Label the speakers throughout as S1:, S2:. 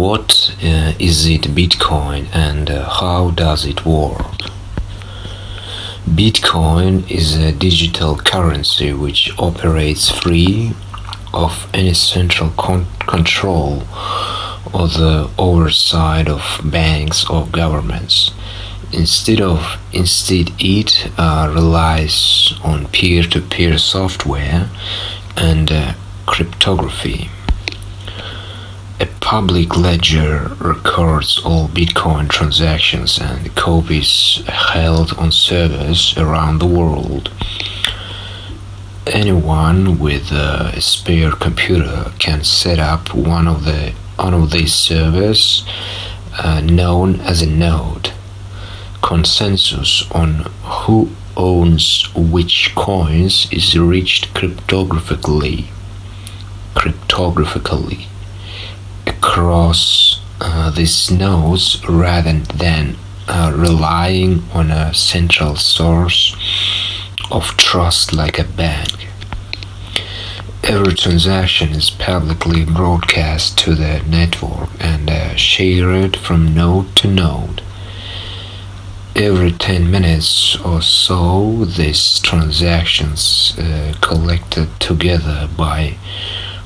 S1: What is it Bitcoin and how does it work? Bitcoin is a digital currency which operates free of any central control or the oversight of banks or governments. Instead, it relies on peer-to-peer software and cryptography. A public ledger records all Bitcoin transactions and copies held on servers around the world. Anyone with a spare computer can set up one of these servers, known as a node. Consensus on who owns which coins is reached cryptographically across these nodes rather than relying on a central source of trust like a bank. Every transaction is publicly broadcast to the network and shared from node to node. Every 10 minutes or so, these transactions collected together by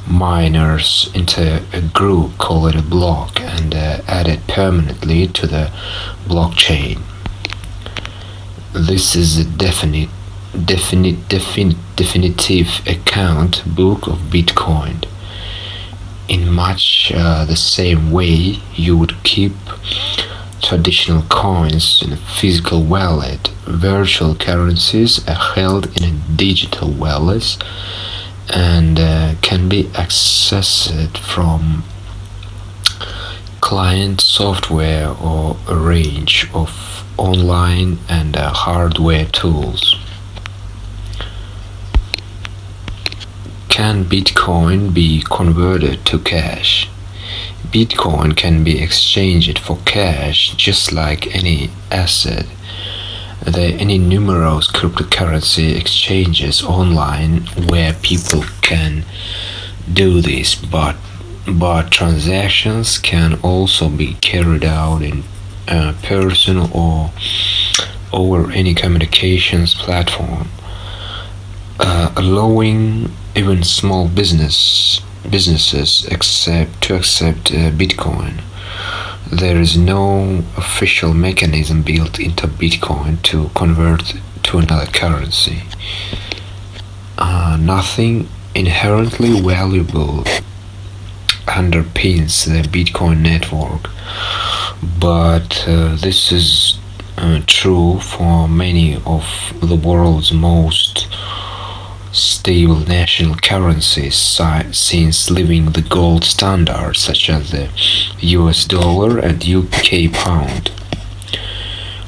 S1: miners into a group called a block and added permanently to the blockchain. This is a definitive account book of Bitcoin. In much the same way you would keep traditional coins in a physical wallet, virtual currencies are held in a digital wallet and can be accessed from client software or a range of online and hardware tools. Can Bitcoin be converted to cash? Bitcoin can be exchanged for cash just like any asset. There are any numerous cryptocurrency exchanges online where people can do this, but transactions can also be carried out in person or over any communications platform, allowing even small businesses to accept Bitcoin. There is no official mechanism built into Bitcoin to convert to another currency. Nothing inherently valuable underpins the Bitcoin network, but this is true for many of the world's most stable national currencies since leaving the gold standard, such as the US dollar and UK pound.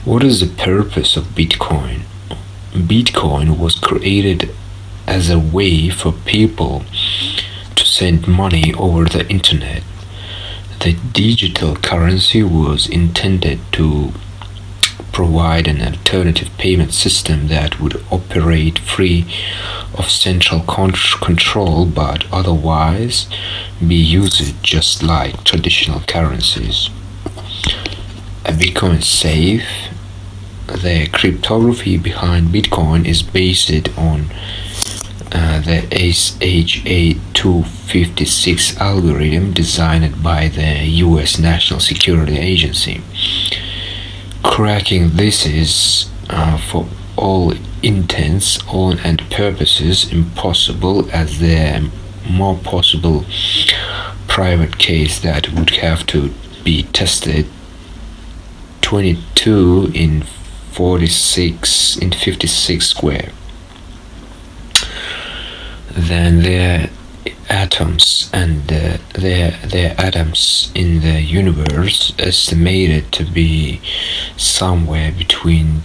S1: What is the purpose of Bitcoin? Bitcoin was created as a way for people to send money over the internet. The digital currency was intended to provide an alternative payment system that would operate free of central control but otherwise be used just like traditional currencies. A Bitcoin safe. The cryptography behind Bitcoin is based on the SHA-256 algorithm designed by the US National Security Agency. Cracking this is, for all intents and purposes, impossible, as there are more possible private keys that would have to be tested 22 in 56 square. Then there are atoms, and there are atoms in the universe estimated to be somewhere between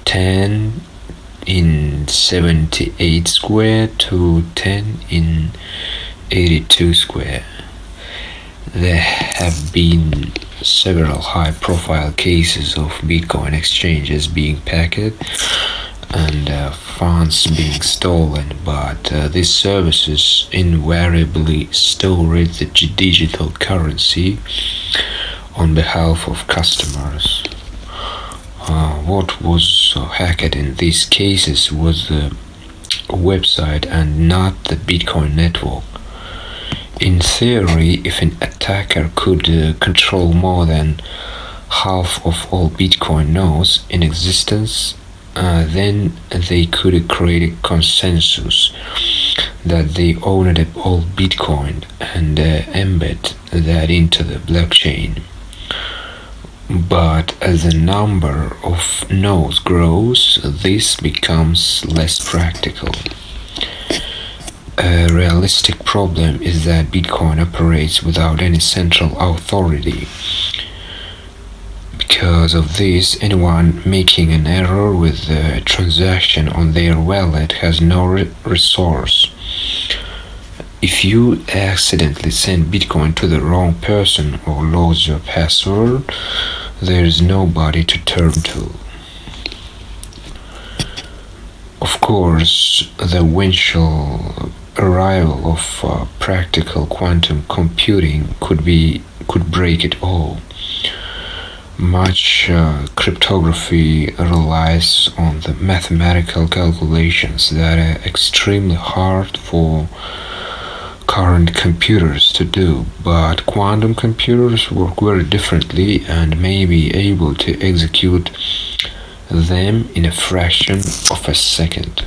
S1: 10 in 78 square to 10 in 82 square. There have been several high-profile cases of Bitcoin exchanges being packed and funds being stolen, but these services invariably store the digital currency on behalf of customers. What was hacked in these cases was the website and not the Bitcoin network. In theory, if an attacker could control more than half of all Bitcoin nodes in existence, then they could create a consensus that they owned all Bitcoin and embed that into the blockchain. But as the number of nodes grows, this becomes less practical. A realistic problem is that Bitcoin operates without any central authority. Because of this, anyone making an error with the transaction on their wallet has no resource. If you accidentally send Bitcoin to the wrong person or lose your password, there is nobody to turn to. Of course, the eventual arrival of practical quantum computing could break it all. Much cryptography relies on the mathematical calculations that are extremely hard for current computers to do, but quantum computers work very differently and may be able to execute them in a fraction of a second.